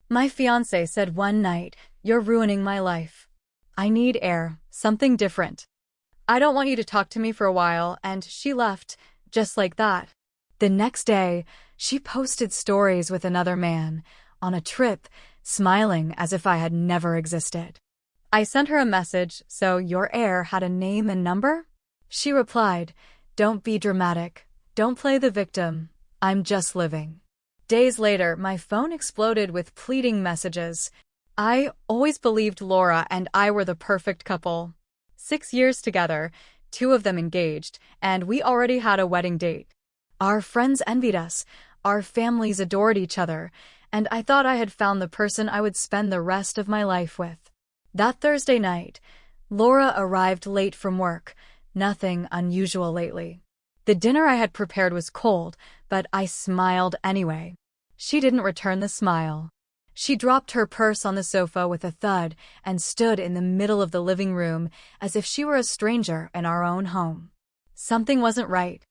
My fiancé said one night, "You're ruining my life. I need air, something different. I don't want you to talk to me for a while," and she left, just like that. The next day, she posted stories with another man, on a trip, smiling as if I had never existed. I sent her a message, "So your air had a name and number?" She replied, "Don't be dramatic. Don't play the victim. I'm just living." Days later, my phone exploded with pleading messages. I always believed Laura and I were the perfect couple. 6 years together, 2 of them engaged, and we already had a wedding date. Our friends envied us, our families adored each other, and I thought I had found the person I would spend the rest of my life with. That Thursday night, Laura arrived late from work, nothing unusual lately. The dinner I had prepared was cold, but I smiled anyway. She didn't return the smile. She dropped her purse on the sofa with a thud and stood in the middle of the living room as if she were a stranger in our own home. Something wasn't right.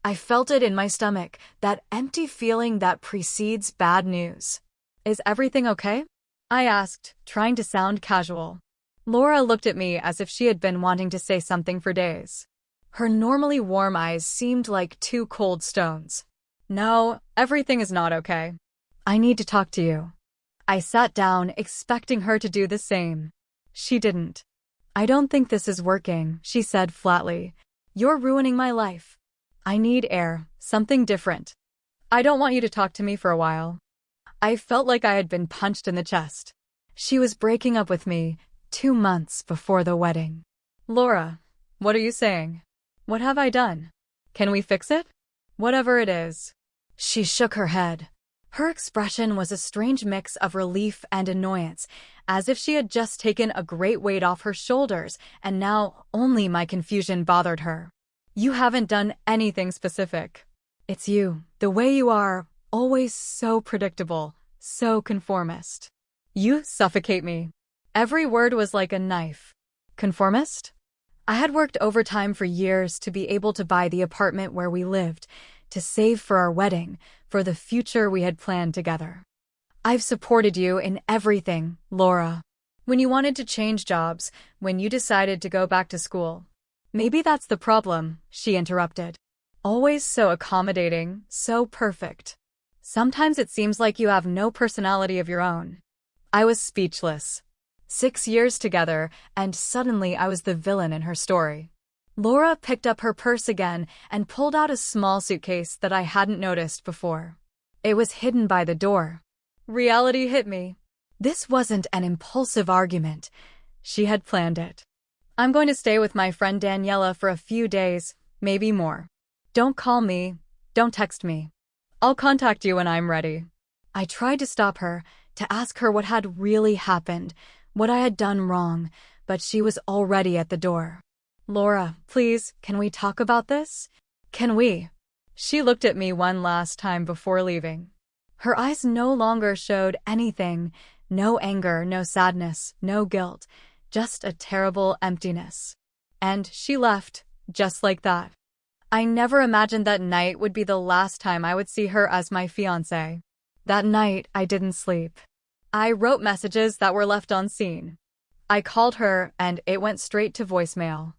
I felt it in my stomach, that empty feeling that precedes bad news. "Is everything okay?" I asked, trying to sound casual. Laura looked at me as if she had been wanting to say something for days. Her normally warm eyes seemed like 2 cold stones. "No, everything is not okay. I need to talk to you." I sat down, expecting her to do the same. She didn't. "I don't think this is working," she said flatly. "You're ruining my life. I need air, something different. I don't want you to talk to me for a while." I felt like I had been punched in the chest. She was breaking up with me 2 months before the wedding. "Laura, what are you saying? What have I done? Can we fix it? Whatever it is." She shook her head. Her expression was a strange mix of relief and annoyance, as if she had just taken a great weight off her shoulders and now only my confusion bothered her. "You haven't done anything specific. It's you, the way you are, always so predictable, so conformist. You suffocate me." Every word was like a knife. Conformist? I had worked overtime for years to be able to buy the apartment where we lived, to save for our wedding, for the future we had planned together. "I've supported you in everything, Laura. When you wanted to change jobs, when you decided to go back to school." "Maybe that's the problem," she interrupted. "Always so accommodating, so perfect. Sometimes it seems like you have no personality of your own." I was speechless. 6 years together, and suddenly I was the villain in her story. Laura picked up her purse again and pulled out a small suitcase that I hadn't noticed before. It was hidden by the door. Reality hit me. This wasn't an impulsive argument. She had planned it. "I'm going to stay with my friend Daniela for a few days, maybe more. Don't call me, don't text me. I'll contact you when I'm ready." I tried to stop her, to ask her what had really happened, what I had done wrong, but she was already at the door. "Laura, please, can we talk about this? Can we?" She looked at me one last time before leaving. Her eyes no longer showed anything, no anger, no sadness, no guilt, just a terrible emptiness. And she left, just like that. I never imagined that night would be the last time I would see her as my fiancé. That night, I didn't sleep. I wrote messages that were left unseen. I called her, and it went straight to voicemail.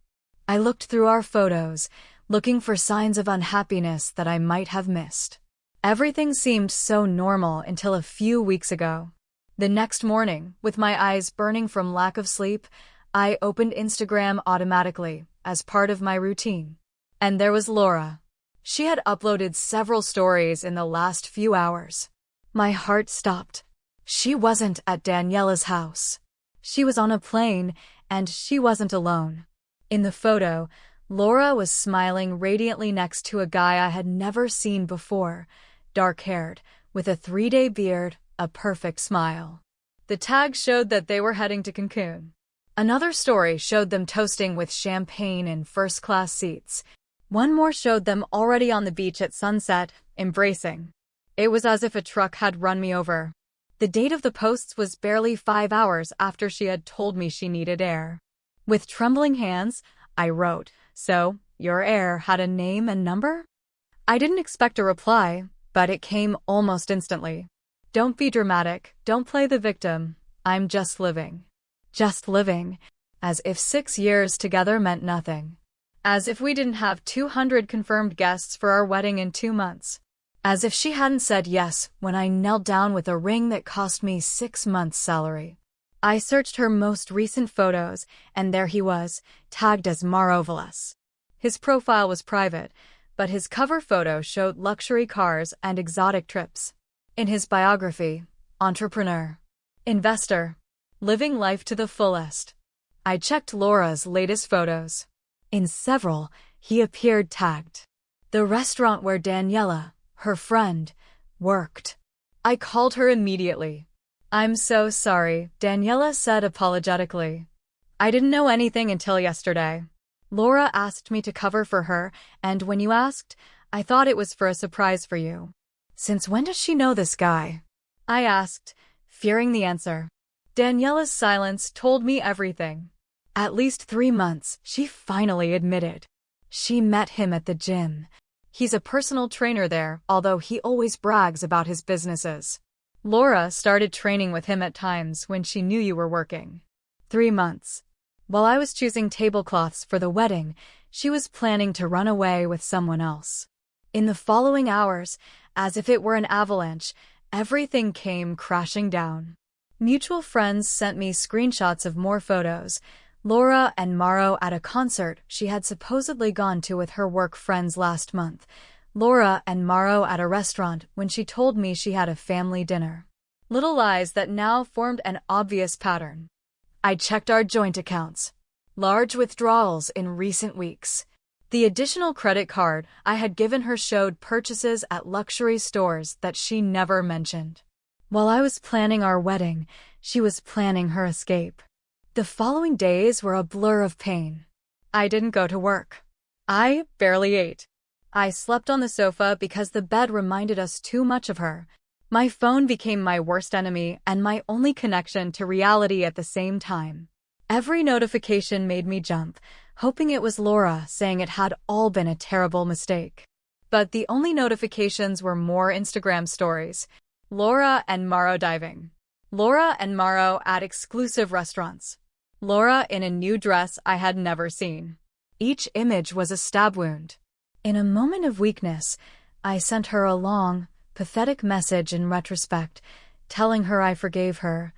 I looked through our photos, looking for signs of unhappiness that I might have missed. Everything seemed so normal until a few weeks ago. The next morning, with my eyes burning from lack of sleep, I opened Instagram automatically, as part of my routine. And there was Laura. She had uploaded several stories in the last few hours. My heart stopped. She wasn't at Daniela's house. She was on a plane, and she wasn't alone. In the photo, Laura was smiling radiantly next to a guy I had never seen before, dark-haired, with a 3-day beard, a perfect smile. The tag showed that they were heading to Cancun. Another story showed them toasting with champagne in first-class seats. One more showed them already on the beach at sunset, embracing. It was as if a truck had run me over. The date of the posts was barely 5 hours after she had told me she needed air. With trembling hands, I wrote, "So, your air had a name and number?" I didn't expect a reply, but it came almost instantly. Don't be dramatic, don't play the victim. I'm just living. Just living. As if 6 years together meant nothing. As if we didn't have 200 confirmed guests for our wedding in 2 months. As if she hadn't said yes when I knelt down with a ring that cost me 6 months' salary. I searched her most recent photos, and there he was, tagged as Mauro Velas. His profile was private, but his cover photo showed luxury cars and exotic trips. In his biography, entrepreneur, investor, living life to the fullest. I checked Laura's latest photos. In several, he appeared tagged. The restaurant where Daniela, her friend, worked. I called her immediately. I'm so sorry, Daniela said apologetically. I didn't know anything until yesterday. Laura asked me to cover for her, and when you asked, I thought it was for a surprise for you. Since when does she know this guy? I asked, fearing the answer. Daniela's silence told me everything. At least 3 months, she finally admitted. She met him at the gym. He's a personal trainer there, although he always brags about his businesses. Laura started training with him at times when she knew you were working. 3 months. While I was choosing tablecloths for the wedding, she was planning to run away with someone else. In the following hours, as if it were an avalanche, everything came crashing down. Mutual friends sent me screenshots of more photos. Laura and Mauro at a concert she had supposedly gone to with her work friends last month. Laura and Mauro at a restaurant when she told me she had a family dinner. Little lies that now formed an obvious pattern. I checked our joint accounts. Large withdrawals in recent weeks. The additional credit card I had given her showed purchases at luxury stores that she never mentioned. While I was planning our wedding, she was planning her escape. The following days were a blur of pain. I didn't go to work. I barely ate. I slept on the sofa because the bed reminded us too much of her. My phone became my worst enemy and my only connection to reality at the same time. Every notification made me jump, hoping it was Laura saying it had all been a terrible mistake. But the only notifications were more Instagram stories. Laura and Mauro diving. Laura and Mauro at exclusive restaurants. Laura in a new dress I had never seen. Each image was a stab wound. In a moment of weakness, I sent her a long, pathetic message in retrospect, telling her I forgave her,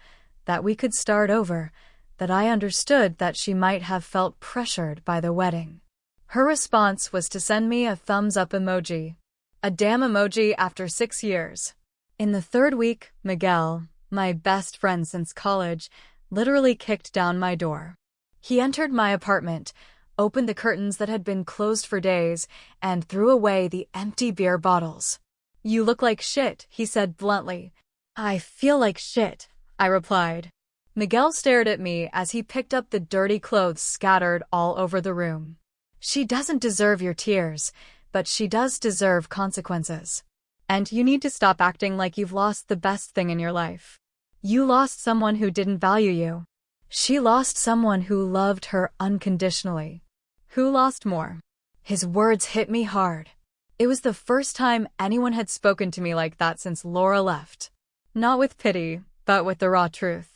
that we could start over, that I understood that she might have felt pressured by the wedding. Her response was to send me a thumbs-up emoji. A damn emoji after 6 years. In the 3rd week, Miguel, my best friend since college, literally kicked down my door. He entered my apartment, opened the curtains that had been closed for days, and threw away the empty beer bottles. You look like shit, he said bluntly. I feel like shit, I replied. Miguel stared at me as he picked up the dirty clothes scattered all over the room. She doesn't deserve your tears, but she does deserve consequences. And you need to stop acting like you've lost the best thing in your life. You lost someone who didn't value you. She lost someone who loved her unconditionally. Who lost more? His words hit me hard. It was the first time anyone had spoken to me like that since Laura left. Not with pity, but with the raw truth.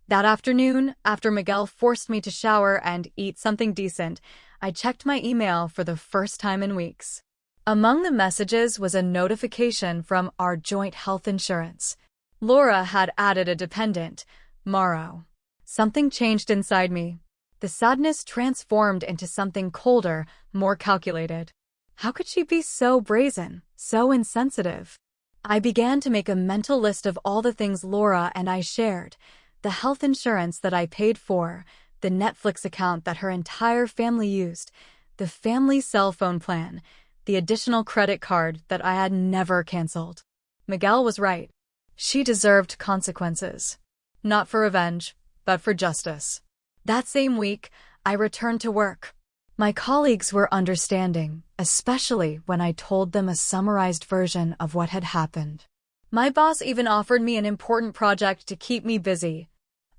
That afternoon, after Miguel forced me to shower and eat something decent, I checked my email for the first time in weeks. Among the messages was a notification from our joint health insurance. Laura had added a dependent, Mauro. Something changed inside me. The sadness transformed into something colder, more calculated. How could she be so brazen, so insensitive? I began to make a mental list of all the things Laura and I shared. The health insurance that I paid for, the Netflix account that her entire family used, the family cell phone plan, the additional credit card that I had never canceled. Miguel was right. She deserved consequences. Not for revenge, but for justice. That same week, I returned to work. My colleagues were understanding, especially when I told them a summarized version of what had happened. My boss even offered me an important project to keep me busy.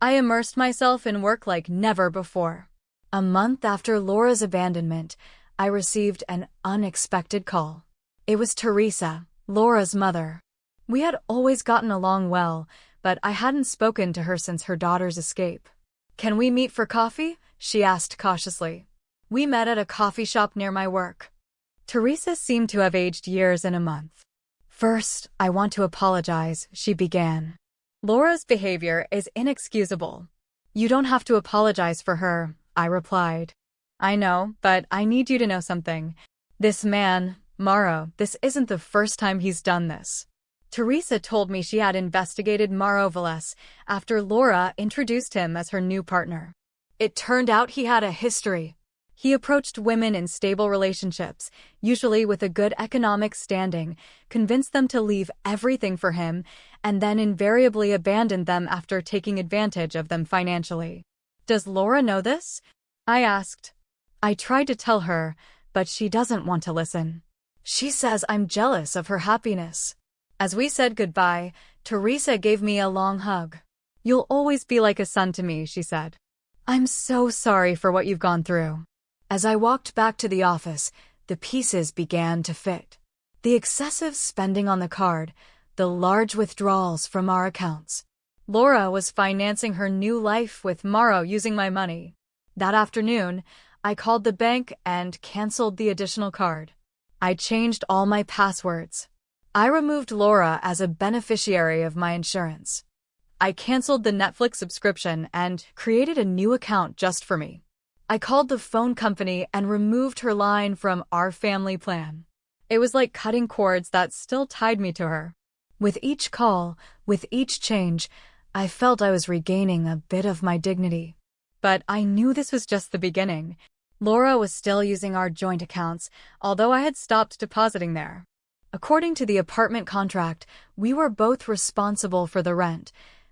I immersed myself in work like never before. A month after Laura's abandonment, I received an unexpected call. It was Teresa, Laura's mother. We had always gotten along well, but I hadn't spoken to her since her daughter's escape. "Can we meet for coffee?" she asked cautiously. We met at a coffee shop near my work. Teresa seemed to have aged years in a month. "First, I want to apologize," she began. "Laura's behavior is inexcusable." "You don't have to apologize for her," I replied. "I know, but I need you to know something. This man, Mauro, this isn't the first time he's done this." Teresa told me she had investigated Mauro Velez after Laura introduced him as her new partner. It turned out he had a history. He approached women in stable relationships, usually with a good economic standing, convinced them to leave everything for him, and then invariably abandoned them after taking advantage of them financially. "Does Laura know this?" I asked. I tried to tell her, but she doesn't want to listen. She says I'm jealous of her happiness. As we said goodbye, Teresa gave me a long hug. "You'll always be like a son to me," she said. "I'm so sorry for what you've gone through." As I walked back to the office, the pieces began to fit. The excessive spending on the card, the large withdrawals from our accounts. Laura was financing her new life with Mauro using my money. That afternoon, I called the bank and canceled the additional card. I changed all my passwords. I removed Laura as a beneficiary of my insurance. I canceled the Netflix subscription and created a new account just for me. I called the phone company and removed her line from our family plan. It was like cutting cords that still tied me to her. With each call, with each change, I felt I was regaining a bit of my dignity. But I knew this was just the beginning. Laura was still using our joint accounts, although I had stopped depositing there. According to the apartment contract, we were both responsible for the rent,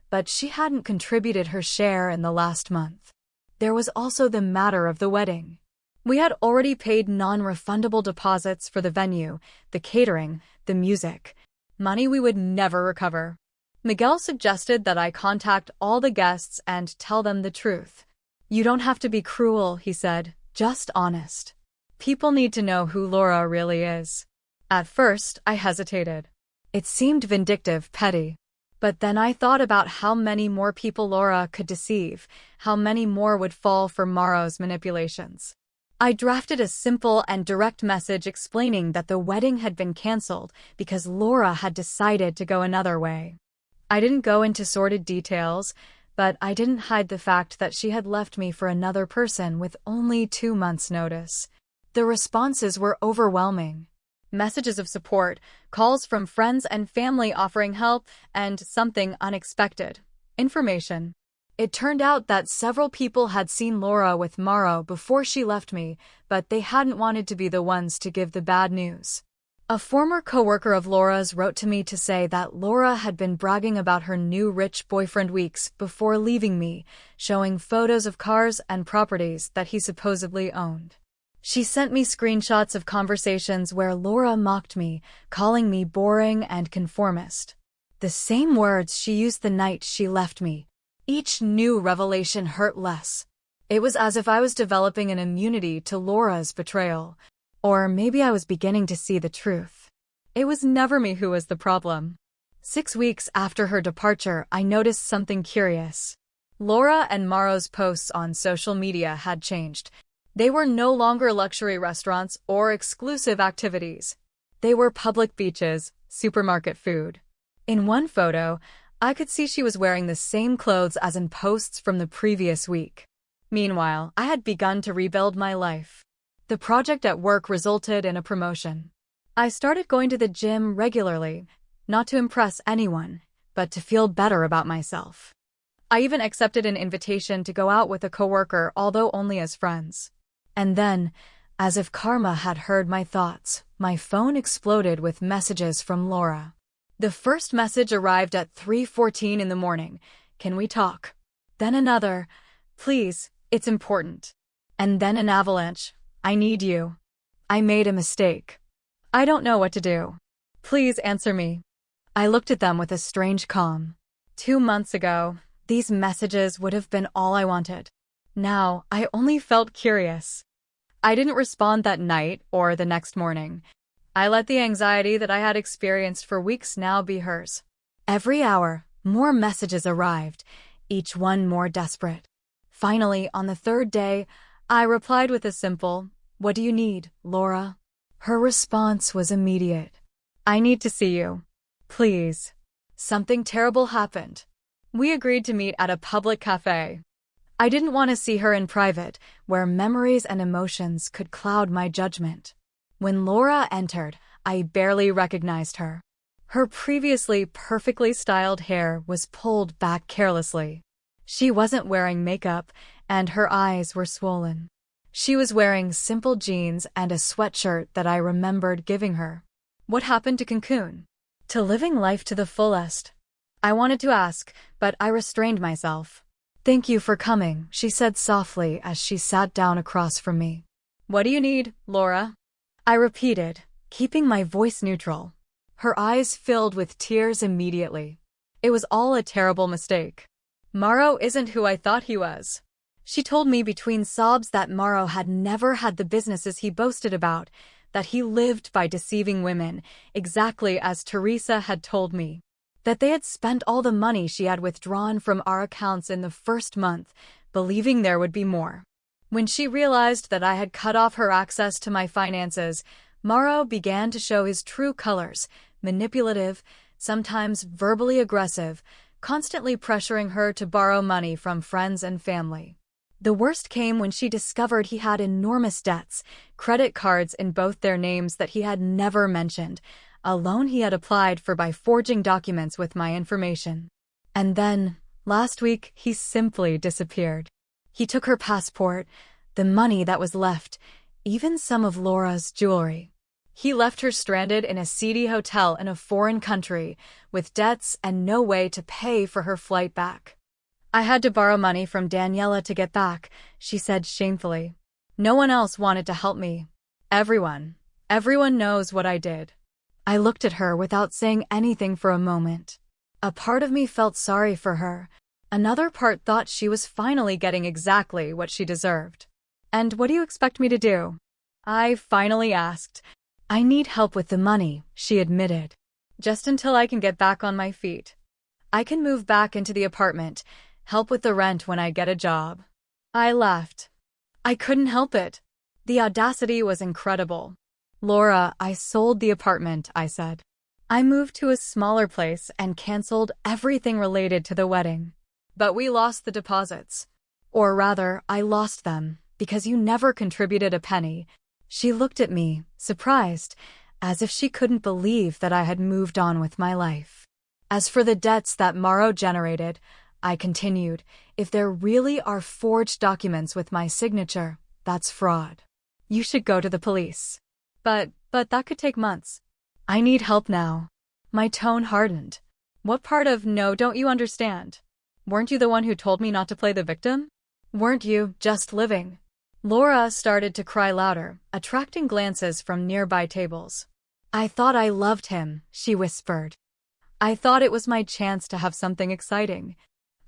but she hadn't contributed her share in the last month. There was also the matter of the wedding. We had already paid non-refundable deposits for the venue, the catering, the music, money we would never recover. Miguel suggested that I contact all the guests and tell them the truth. "You don't have to be cruel," he said, "just honest. People need to know who Laura really is." At first, I hesitated. It seemed vindictive, petty. But then I thought about how many more people Laura could deceive, how many more would fall for Mauro's manipulations. I drafted a simple and direct message explaining that the wedding had been canceled because Laura had decided to go another way. I didn't go into sordid details, but I didn't hide the fact that she had left me for another person with only 2 months' notice. The responses were overwhelming. Messages of support, calls from friends and family offering help, and something unexpected: information. It turned out that several people had seen Laura with Mauro before she left me, but they hadn't wanted to be the ones to give the bad news. A former coworker of Laura's wrote to me to say that Laura had been bragging about her new rich boyfriend weeks before leaving me, showing photos of cars and properties that he supposedly owned. She sent me screenshots of conversations where Laura mocked me, calling me boring and conformist. The same words she used the night she left me. Each new revelation hurt less. It was as if I was developing an immunity to Laura's betrayal. Or maybe I was beginning to see the truth. It was never me who was the problem. 6 weeks after her departure, I noticed something curious. Laura and Mauro's posts on social media had changed. They were no longer luxury restaurants or exclusive activities. They were public beaches, supermarket food. In one photo, I could see she was wearing the same clothes as in posts from the previous week. Meanwhile, I had begun to rebuild my life. The project at work resulted in a promotion. I started going to the gym regularly, not to impress anyone, but to feel better about myself. I even accepted an invitation to go out with a coworker, although only as friends. And then, as if karma had heard my thoughts, my phone exploded with messages from Laura. The first message arrived at 3:14 in the morning. "Can we talk?" Then another, "Please, it's important." And then an avalanche. "I need you. I made a mistake. I don't know what to do. Please answer me." I looked at them with a strange calm. 2 months ago, these messages would have been all I wanted. Now, I only felt curious. I didn't respond that night or the next morning. I let the anxiety that I had experienced for weeks now be hers. Every hour, more messages arrived, each one more desperate. Finally, on the third day, I replied with a simple, "What do you need, Laura?" Her response was immediate. "I need to see you. Please." Something terrible happened. We agreed to meet at a public cafe. I didn't want to see her in private, where memories and emotions could cloud my judgment. When Laura entered, I barely recognized her. Her previously perfectly styled hair was pulled back carelessly. She wasn't wearing makeup, and her eyes were swollen. She was wearing simple jeans and a sweatshirt that I remembered giving her. What happened to Cancun? To living life to the fullest? I wanted to ask, but I restrained myself. "Thank you for coming," she said softly as she sat down across from me. "What do you need, Laura?" I repeated, keeping my voice neutral. Her eyes filled with tears immediately. It was all a terrible mistake. Mauro isn't who I thought he was. She told me between sobs that Mauro had never had the businesses he boasted about, that he lived by deceiving women, exactly as Teresa had told me. That they had spent all the money she had withdrawn from our accounts in the first month, believing there would be more. When she realized that I had cut off her access to my finances, Mauro began to show his true colors, manipulative, sometimes verbally aggressive, constantly pressuring her to borrow money from friends and family. The worst came when she discovered he had enormous debts, credit cards in both their names that he had never mentioned, a loan he had applied for by forging documents with my information. And then, last week, he simply disappeared. He took her passport, the money that was left, even some of Laura's jewelry. He left her stranded in a seedy hotel in a foreign country, with debts and no way to pay for her flight back. "I had to borrow money from Daniela to get back," she said shamefully. "No one else wanted to help me. Everyone knows what I did." I looked at her without saying anything for a moment. A part of me felt sorry for her. Another part thought she was finally getting exactly what she deserved. "And what do you expect me to do?" I finally asked. "I need help with the money," she admitted. "Just until I can get back on my feet. I can move back into the apartment, help with the rent when I get a job." I laughed. I couldn't help it. The audacity was incredible. "Laura, I sold the apartment," I said. "I moved to a smaller place and canceled everything related to the wedding. But we lost the deposits. Or rather, I lost them, because you never contributed a penny." She looked at me, surprised, as if she couldn't believe that I had moved on with my life. "As for the debts that Mauro generated," I continued, "if there really are forged documents with my signature, that's fraud. You should go to the police." But that could take months. "I need help now." My tone hardened. "What part of no don't you understand? Weren't you the one who told me not to play the victim? Weren't you just living?" Laura started to cry louder, attracting glances from nearby tables. "I thought I loved him," she whispered. "I thought it was my chance to have something exciting."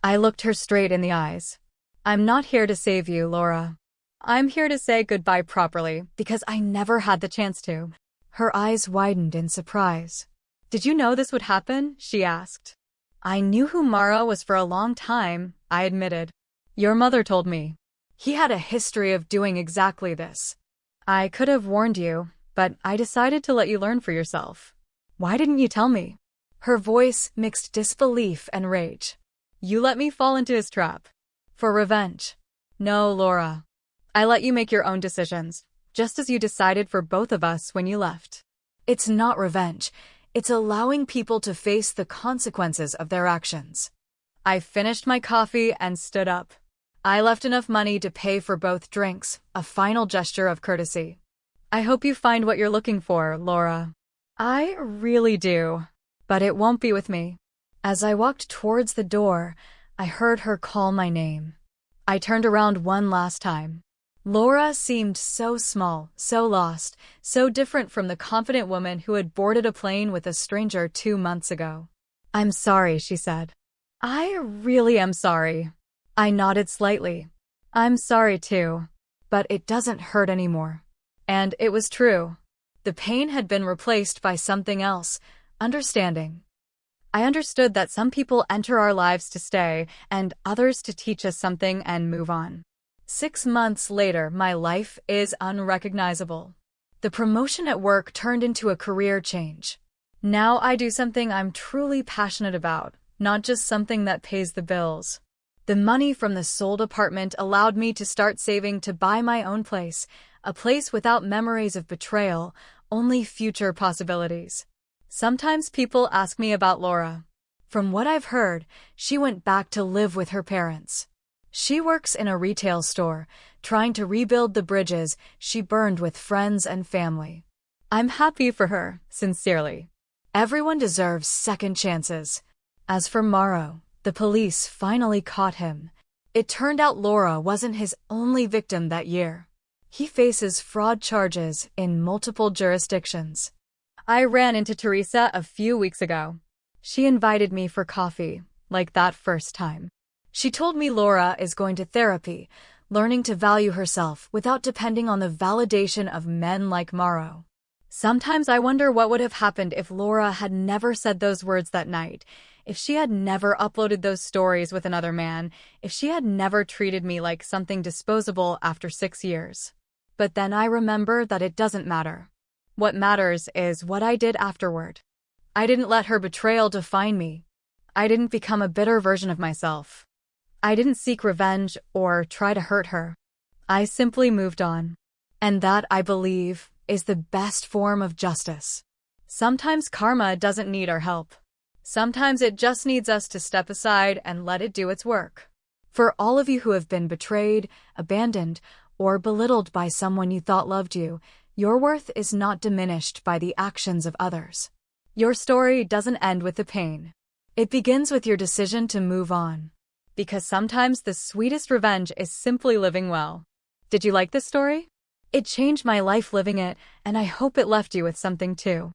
I looked her straight in the eyes. "I'm not here to save you, Laura. I'm here to say goodbye properly, because I never had the chance to." Her eyes widened in surprise. "Did you know this would happen?" she asked. "I knew who Mauro was for a long time," I admitted. "Your mother told me. He had a history of doing exactly this. I could have warned you, but I decided to let you learn for yourself. Why didn't you tell me?" Her voice mixed disbelief and rage. "You let me fall into his trap. For revenge." "No, Laura. I let you make your own decisions, just as you decided for both of us when you left. It's not revenge. It's allowing people to face the consequences of their actions." I finished my coffee and stood up. I left enough money to pay for both drinks, a final gesture of courtesy. "I hope you find what you're looking for, Laura." "I really do. But it won't be with me." As I walked towards the door, I heard her call my name. I turned around one last time. Laura seemed so small, so lost, so different from the confident woman who had boarded a plane with a stranger 2 months ago. "I'm sorry," she said. "I really am sorry." I nodded slightly. "I'm sorry too. But it doesn't hurt anymore." And it was true. The pain had been replaced by something else, understanding. I understood that some people enter our lives to stay, and others to teach us something and move on. 6 months later, my life is unrecognizable. The promotion at work turned into a career change. Now I do something I'm truly passionate about, not just something that pays the bills. The money from the sold apartment allowed me to start saving to buy my own place, a place without memories of betrayal, only future possibilities. Sometimes people ask me about Laura. From what I've heard, she went back to live with her parents. She works in a retail store, trying to rebuild the bridges she burned with friends and family. I'm happy for her, sincerely. Everyone deserves second chances. As for Mauro, the police finally caught him. It turned out Laura wasn't his only victim that year. He faces fraud charges in multiple jurisdictions. I ran into Teresa a few weeks ago. She invited me for coffee, like that first time. She told me Laura is going to therapy, learning to value herself without depending on the validation of men like Mauro. Sometimes I wonder what would have happened if Laura had never said those words that night, if she had never uploaded those stories with another man, if she had never treated me like something disposable after 6 years. But then I remember that it doesn't matter. What matters is what I did afterward. I didn't let her betrayal define me. I didn't become a bitter version of myself. I didn't seek revenge or try to hurt her. I simply moved on. And that, I believe, is the best form of justice. Sometimes karma doesn't need our help. Sometimes it just needs us to step aside and let it do its work. For all of you who have been betrayed, abandoned, or belittled by someone you thought loved you, your worth is not diminished by the actions of others. Your story doesn't end with the pain. It begins with your decision to move on. Because sometimes the sweetest revenge is simply living well. Did you like this story? It changed my life living it, and I hope it left you with something too.